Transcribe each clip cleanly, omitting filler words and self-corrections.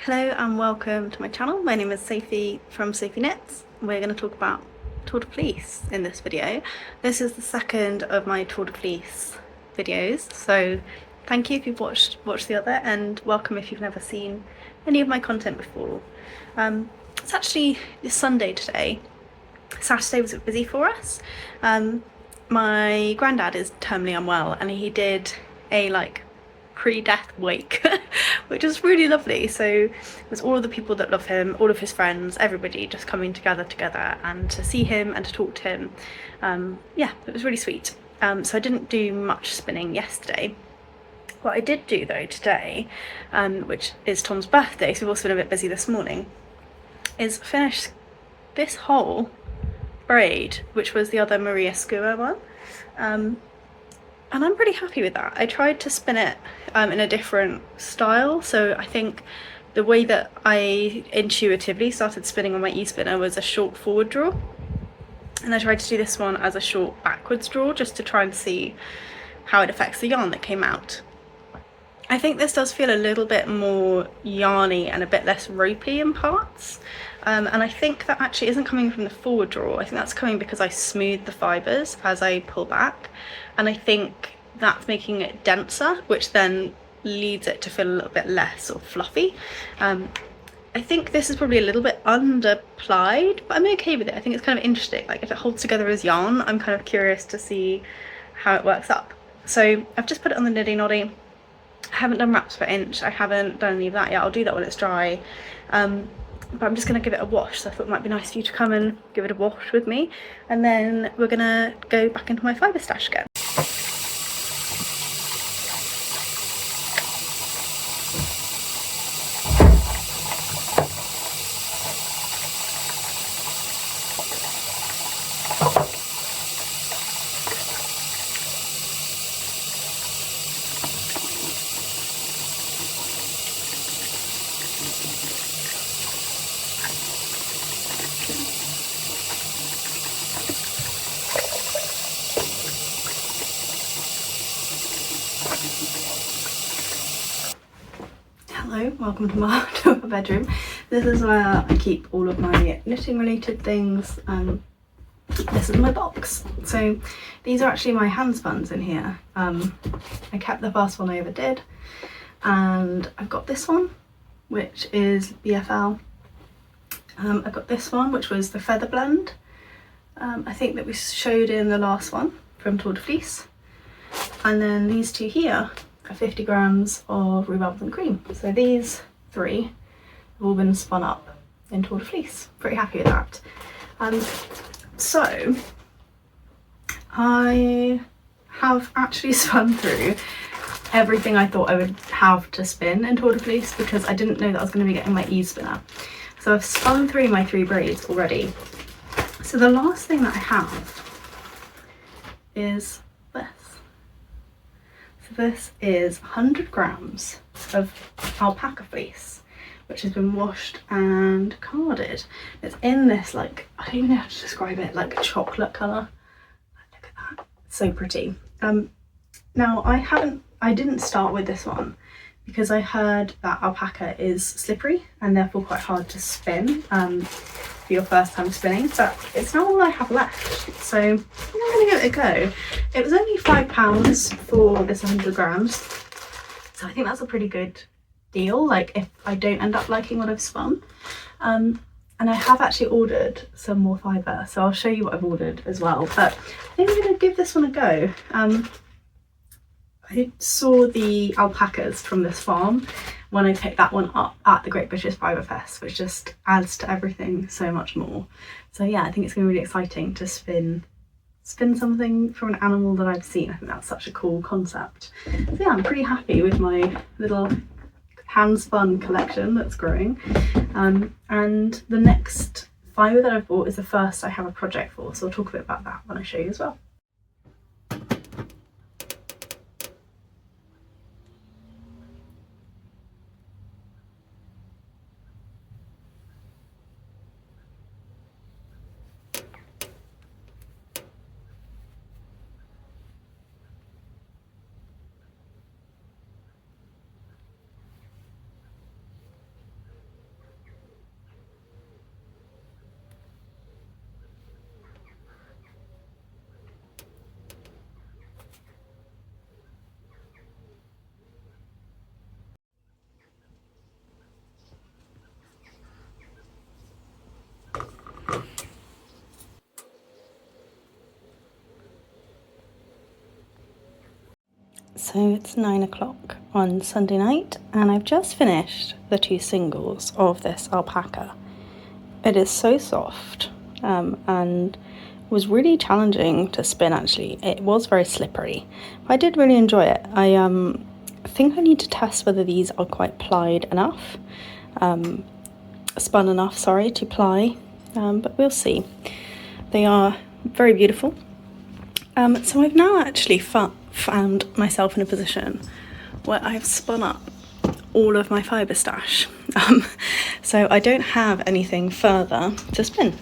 Hello and welcome to my channel. My name is Sophie from Sophie Knits. We're going to talk about Tour de Fleece in this video. This is the second of my Tour de Fleece videos, so thank you if you've watched the other, and welcome if you've never seen any of my content before. It's actually this Sunday today. Saturday was a bit busy for us. My granddad is terminally unwell and he did a pre-death wake which was really lovely. So it was all of the people that love him, all of his friends, everybody just coming together and to see him and to talk to him. Yeah, it was really sweet. So I didn't do much spinning yesterday. What I did do though today, which is Tom's birthday, so we've also been a bit busy this morning, is finish this whole braid, which was the other Maria Skewer one. And I'm pretty happy with that. I tried to spin it in a different style, so I think the way that I intuitively started spinning on my e-spinner was a short forward draw, and I tried to do this one as a short backwards draw just to try and see how it affects the yarn that came out. I think this does feel a little bit more yarny and a bit less ropey in parts, and I think that actually isn't coming from the forward draw. I think that's coming because I smooth the fibres as I pull back, and I think that's making it denser, which then leads it to feel a little bit less sort of fluffy. I think this is probably a little bit underplied, but I'm okay with it. I think it's kind of interesting. Like, if it holds together as yarn, I'm kind of curious to see how it works up. So I've just put it on the Niddy Noddy. I haven't done wraps per inch, I haven't done any of that yet. I'll do that when it's dry, but I'm just going to give it a wash, so I thought it might be nice for you to come and give it a wash with me, and then we're going to go back into my fibre stash again. Hello, welcome to my bedroom. This is where I keep all of my knitting related things. This is my box. So these are actually my hand spuns in here. I kept the first one I ever did, and I've got this one, which is BFL. I've got this one, which was the feather blend, I think that we showed in the last one from Tour de Fleece, and then these two here 50 grams of rhubarb and cream. So these three have all been spun up in Tour de Fleece. Pretty happy with that. So I have actually spun through everything I thought I would have to spin in Tour de Fleece, because I didn't know that I was going to be getting my e-spinner. So I've spun through my 3 braids already. So the last thing that I have is this. This is 100 grams of alpaca fleece, which has been washed and carded. It's in this, like, I don't even know how to describe it, like a chocolate colour. Look at that, it's so pretty. Now I didn't start with this one because I heard that alpaca is slippery and therefore quite hard to spin for your first time spinning, but it's not all I have left, so I'm gonna give it a go. It was only £5 for this 100 grams, so I think that's a pretty good deal, like if I don't end up liking what I've spun. And I have actually ordered some more fibre, so I'll show you what I've ordered as well, but I think I'm gonna give this one a go. I saw the alpacas from this farm when I picked that one up at the Great British Fibre Fest, which just adds to everything so much more. So yeah, I think it's going to be really exciting to spin something from an animal that I've seen. I think that's such a cool concept. So yeah, I'm pretty happy with my little hand spun collection that's growing. And the next fibre that I've bought is the first I have a project for, so I'll talk a bit about that when I show you as well. So it's 9 o'clock on Sunday night, and I've just finished the 2 singles of this alpaca. It is so soft and was really challenging to spin actually. It was very slippery, but I did really enjoy it. I think I need to test whether these are quite plied enough, spun enough, sorry, to ply, but we'll see. They are very beautiful. So I've now actually found myself in a position where I've spun up all of my fibre stash. So I don't have anything further to spin.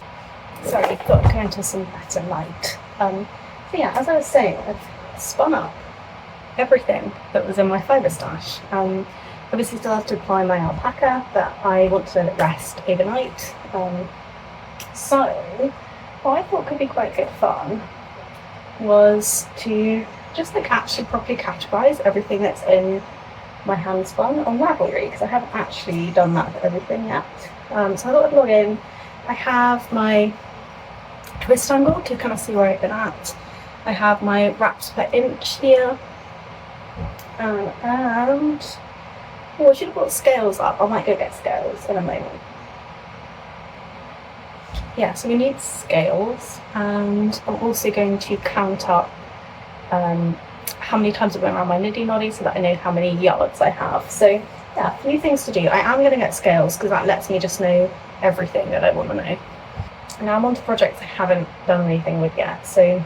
Sorry, I've got to go into some better light. So yeah, as I was saying, I've spun up everything that was in my fibre stash. Obviously still have to apply my alpaca, but I want to let it rest overnight. So what I thought could be quite good fun was to just like actually properly categorise everything that's in my hand spun on Ravelry, because I haven't actually done that for everything yet. So I thought I'd log in. I have my twist angle to kind of see where I've been at. I have my wraps per inch here, and I should have brought scales up. I might go get scales in a moment. Yeah, so we need scales, and I'm also going to count up how many times I went around my niddy noddy so that I know how many yards I have. So yeah, a few things to do. I am going to get scales because that lets me just know everything that I want to know. Now I'm on to projects I haven't done anything with yet. So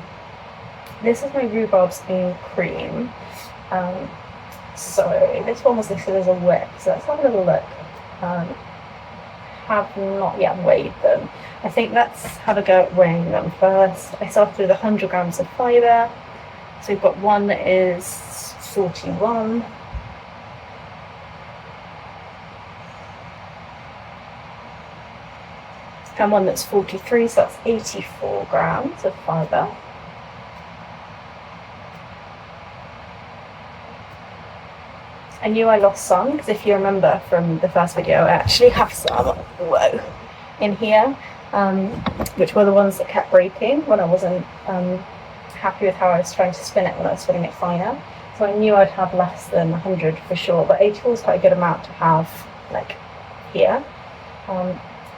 this is my rhubarbs in cream. So this one was listed as a whip, so let's have a little look. Have not yet weighed them. I think let's have a go at weighing them first. I started with 100 grams of fibre. So we've got one that is 41. And one that's 43, so that's 84 grams of fibre. I knew I lost some, because if you remember from the first video, I actually have some, in here, which were the ones that kept breaking when I wasn't happy with how I was trying to spin it when I was spinning it finer. So I knew I'd have less than 100 for sure, but 84 is quite a good amount to have, like, here.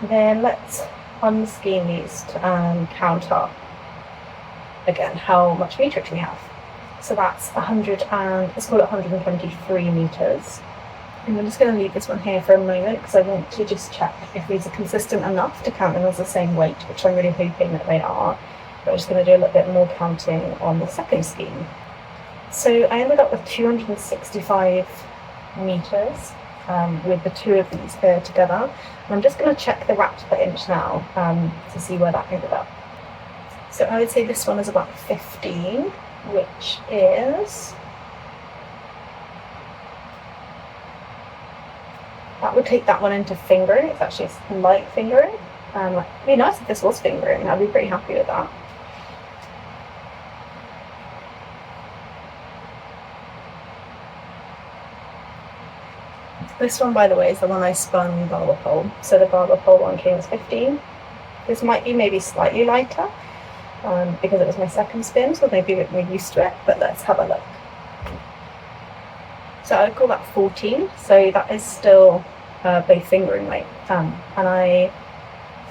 Then let's unskein these and count up again how much meterage we have. So that's 100 and let's call it 123 meters. And I'm just going to leave this one here for a moment because I want to just check if these are consistent enough to count them as the same weight, which I'm really hoping that they are. But I'm just going to do a little bit more counting on the second skein. So I ended up with 265 meters with the two of these paired together. And I'm just going to check the wraps per inch now to see where that ended up. So I would say this one is about 15, which is... that would take that one into fingering. It's actually light fingering. It'd be nice if this was fingering. I'd be pretty happy with that. This one, by the way, is the one I spun barber pole. So the barber pole one came as 15. This might be maybe slightly lighter because it was my second spin, so maybe a bit more used to it, but let's have a look. So I'd call that 14, so that is still both fingering weight, and I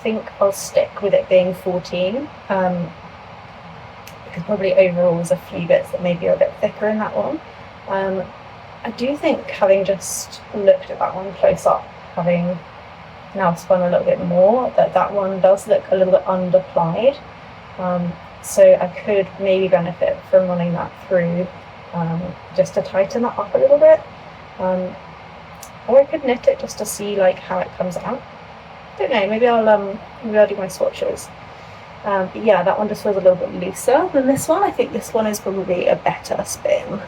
think I'll stick with it being 14, because probably overall there's a few bits that maybe are a bit thicker in that one. I do think, having just looked at that one close up, having now spun a little bit more, that one does look a little bit underplied, so I could maybe benefit from running that through just to tighten that up a little bit, or I could knit it just to see like how it comes out. Don't know, maybe I'll do my swatches. But yeah, that one just feels a little bit looser than this one. I think this one is probably a better spin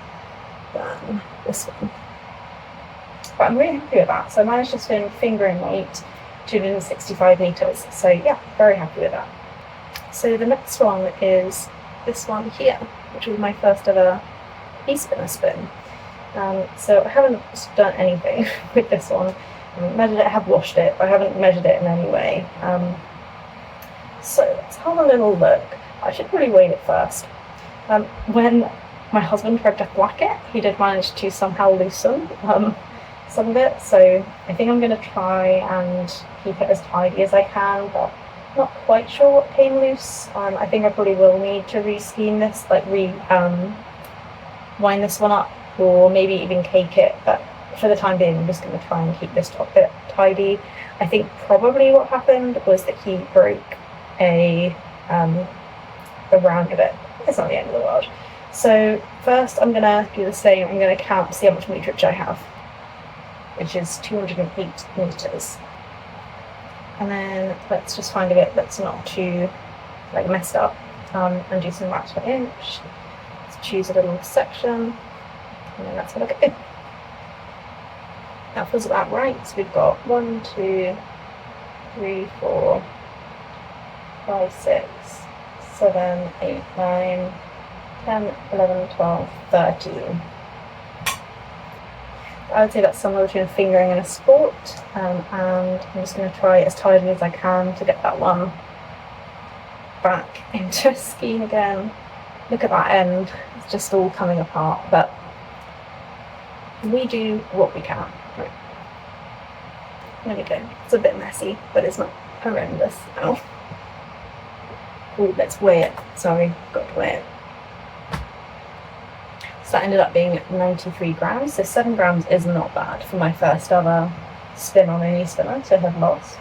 than this one, but I'm really happy with that. So I managed to spin fingering weight 265 meters, so yeah, very happy with that. So the next one is this one here, which was my first ever e-spinner spin. So I haven't done anything with this one. I haven't measured it, I have washed it, but I haven't measured it in any way. So let's have a little look. I should probably weigh it first. When my husband tried to thwack it. He did manage to somehow loosen some of it, so I think I'm going to try and keep it as tidy as I can, but not quite sure what came loose. I think I probably will need to re-skein this, like wind this one up, or maybe even cake it, but for the time being I'm just going to try and keep this top bit tidy. I think probably what happened was that he broke a round of it. It's not the end of the world. So first I'm going to do the same. I'm going to count, see how much meterage I have, which is 208 meters. And then let's just find a bit that's not too like messed up, and do some marks per inch. Let's choose a little section, and then that's gonna go. That feels about right. So we've got 1, 2, 3, 4, 5, 6, 7, 8, 9, 10, 11, 12, 13. I would say that's somewhere between a fingering and a sport, and I'm just going to try as tidy as I can to get that one back into a skein again. Look at that end, it's just all coming apart, but we do what we can. Right. There we go. It's a bit messy, but it's not horrendous now. Oh, let's weigh it. Sorry, got to weigh it. So that ended up being 93 grams, so 7 grams is not bad for my first ever spin on an e-spinner to have lost.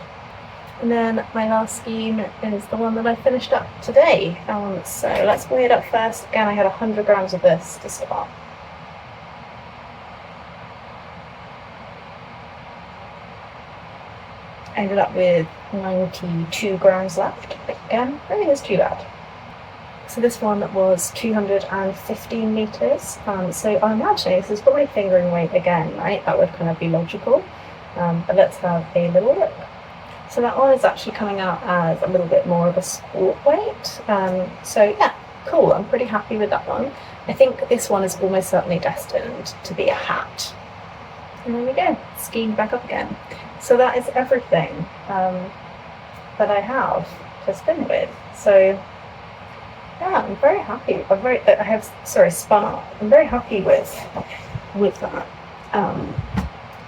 And then my last skein is the one that I finished up today. So let's weigh it up first. Again, I had 100 grams of this to start. I ended up with 92 grams left. Again, I don't think it's too bad. So this one was 215 meters. So I'm imagining this is probably fingering weight again, right? That would kind of be logical. But let's have a little look. So that one is actually coming out as a little bit more of a sport weight. So yeah, cool. I'm pretty happy with that one. I think this one is almost certainly destined to be a hat. And there we go, skiing back up again. So that is everything that I have to spin with. So yeah, I'm very happy. Spun up. I'm very happy with that.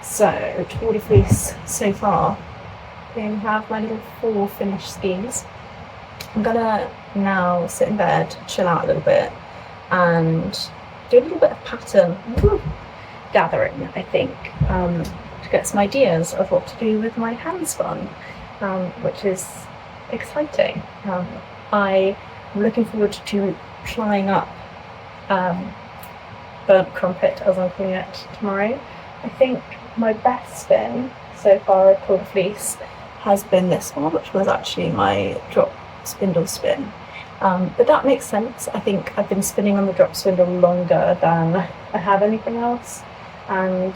So Tour de Fleece so far, we have my little 4 finished skeins. I'm gonna now sit in bed, chill out a little bit, and do a little bit of pattern gathering, I think, to get some ideas of what to do with my hand spun, which is exciting. I'm looking forward to flying up burnt crumpet, as I'm calling it, tomorrow. I think my best spin so far at Tour de Fleece has been this one, which was actually my drop spindle spin. But that makes sense. I think I've been spinning on the drop spindle longer than I have anything else, and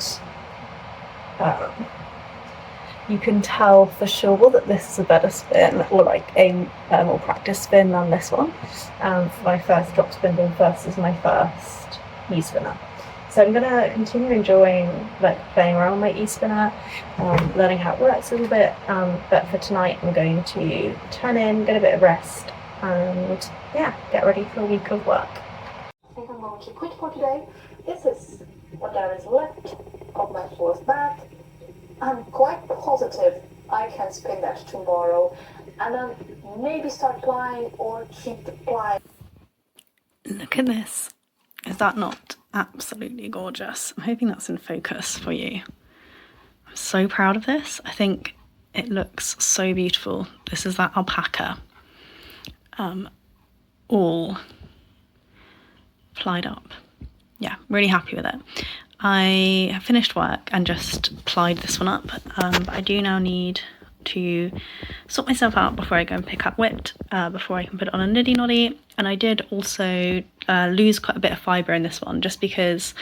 you can tell for sure that this is a better spin, or like a more practice spin than this one. For my first drop spindle versus my first e-spinner. So I'm going to continue enjoying playing around with my e-spinner, learning how it works a little bit, but for tonight I'm going to turn in, get a bit of rest, and yeah, get ready for a week of work. I think I'm going to quit for today. This is what there is left of my fourth bag. I'm quite positive I can spin that tomorrow, and then maybe start plying or keep plying. Look at this. Is that not absolutely gorgeous? I'm hoping that's in focus for you. I'm so proud of this. I think it looks so beautiful. This is that alpaca, all plied up. Yeah, really happy with it. I have finished work and just plied this one up, but I do now need to sort myself out before I go and pick up whipped, before I can put it on a niddy noddy. And I did also lose quite a bit of fibre in this one, just because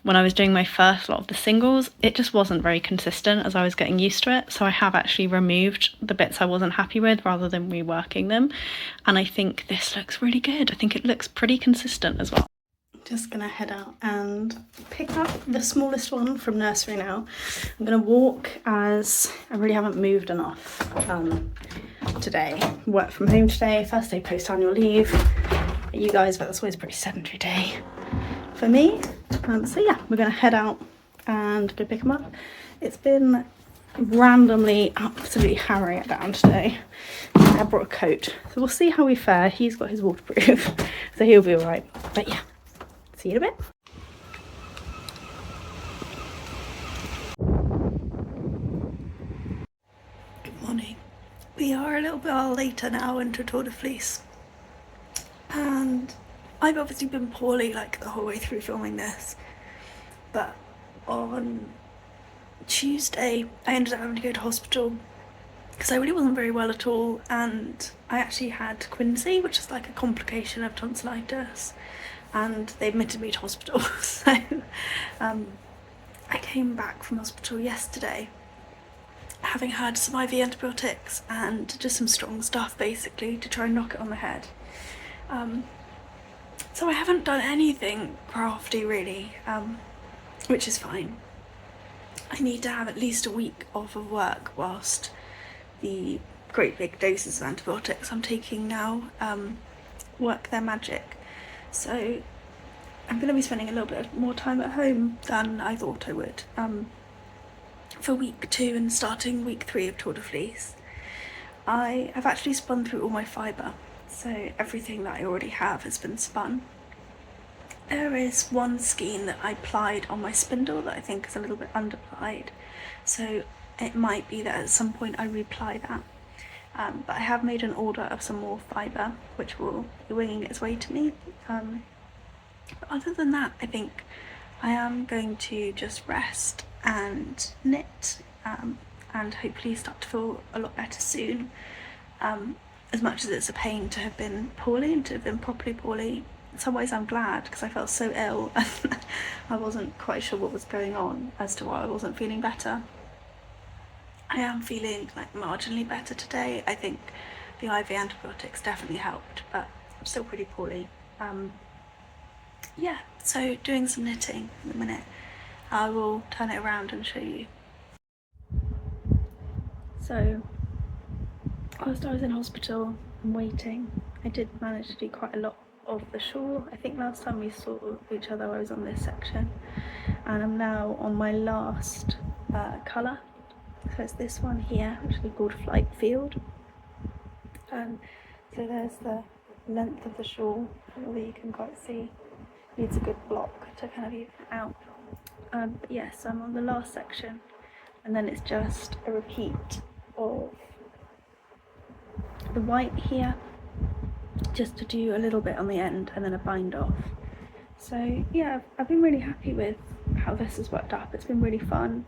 when I was doing my first lot of the singles, it just wasn't very consistent as I was getting used to it. So I have actually removed the bits I wasn't happy with rather than reworking them. And I think this looks really good. I think it looks pretty consistent as well. Just gonna head out and pick up the smallest one from nursery now. I'm gonna walk as I really haven't moved enough today. Work from home today, first day post annual leave. You guys, but that's always a pretty sedentary day. for me. So yeah, we're gonna head out and go pick him up. It's been randomly absolutely harrowing it down today. I brought a coat, so we'll see how we fare. He's got his waterproof, so he'll be all right. But yeah, see you in a bit. Good morning. We are a little bit later now into Tour de Fleece, and I've obviously been poorly like the whole way through filming this, but on Tuesday I ended up having to go to hospital because I really wasn't very well at all, and I actually had quinsy, which is like a complication of tonsillitis, and they admitted me to hospital. So I came back from hospital yesterday having had some IV antibiotics and just some strong stuff basically to try and knock it on the head. So I haven't done anything crafty really, which is fine. I need to have at least a week off of work whilst the great big doses of antibiotics I'm taking now work their magic. So I'm going to be spending a little bit more time at home than I thought I would for week 2 and starting week 3 of Tour de Fleece. I have actually spun through all my fibre, so everything that I already have has been spun. There is one skein that I plied on my spindle that I think is a little bit underplied, so it might be that at some point I reply that. But I have made an order of some more fibre, which will be winging its way to me. But other than that, I think I am going to just rest and knit, and hopefully start to feel a lot better soon. As much as it's a pain to have been poorly and to have been properly poorly, in some ways I'm glad, because I felt so ill and I wasn't quite sure what was going on as to why I wasn't feeling better. I am feeling like marginally better today. I think the IV antibiotics definitely helped, but I'm still pretty poorly. Yeah, so doing some knitting in a minute. I will turn it around and show you. So whilst I was in hospital and waiting, I did manage to do quite a lot of the shawl. I think last time we saw each other I was on this section, and I'm now on my last colour. So it's this one here, which is called Flight Field. So there's the length of the shawl, although you can quite see needs a good block to kind of even it out. But yes, I'm on the last section, and then it's just a repeat of the white here, just to do a little bit on the end and then a bind off. So yeah, I've been really happy with how this has worked up. It's been really fun.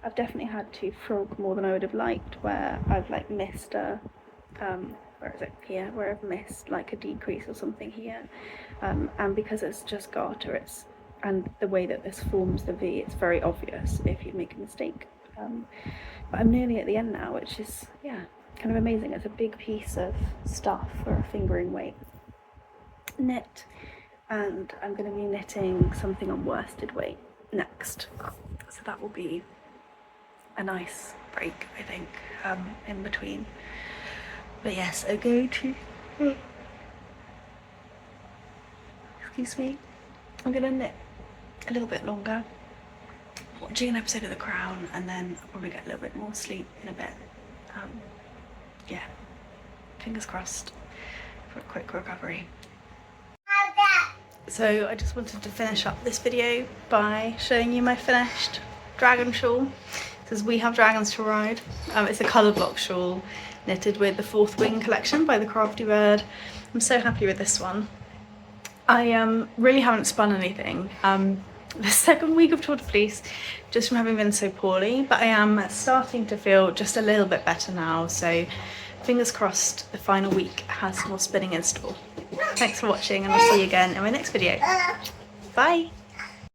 I've definitely had to frog more than I would have liked, where I've like missed a where is it here, where I've missed like a decrease or something here, and because it's just garter, and the way that this forms the V, it's very obvious if you make a mistake. But I'm nearly at the end now, which is, yeah, kind of amazing. It's a big piece of stuff for a fingering weight knit, and I'm going to be knitting something on worsted weight next, so that will be a nice break, I think, in between. But yes, I go to excuse me, I'm going to knit a little bit longer, watching an episode of The Crown, and then I'll probably get a little bit more sleep in a bit. Yeah, fingers crossed for a quick recovery. So I just wanted to finish up this video by showing you my finished dragon shawl. Because we have dragons to ride. It's a colour block shawl knitted with the Fourth Wing collection by the Crafty Bird. I'm so happy with this one. I really haven't spun anything the second week of Tour de Fleece, just from having been so poorly, but I am starting to feel just a little bit better now, so fingers crossed the final week has more spinning in store. Thanks for watching, and I'll see you again in my next video. Bye!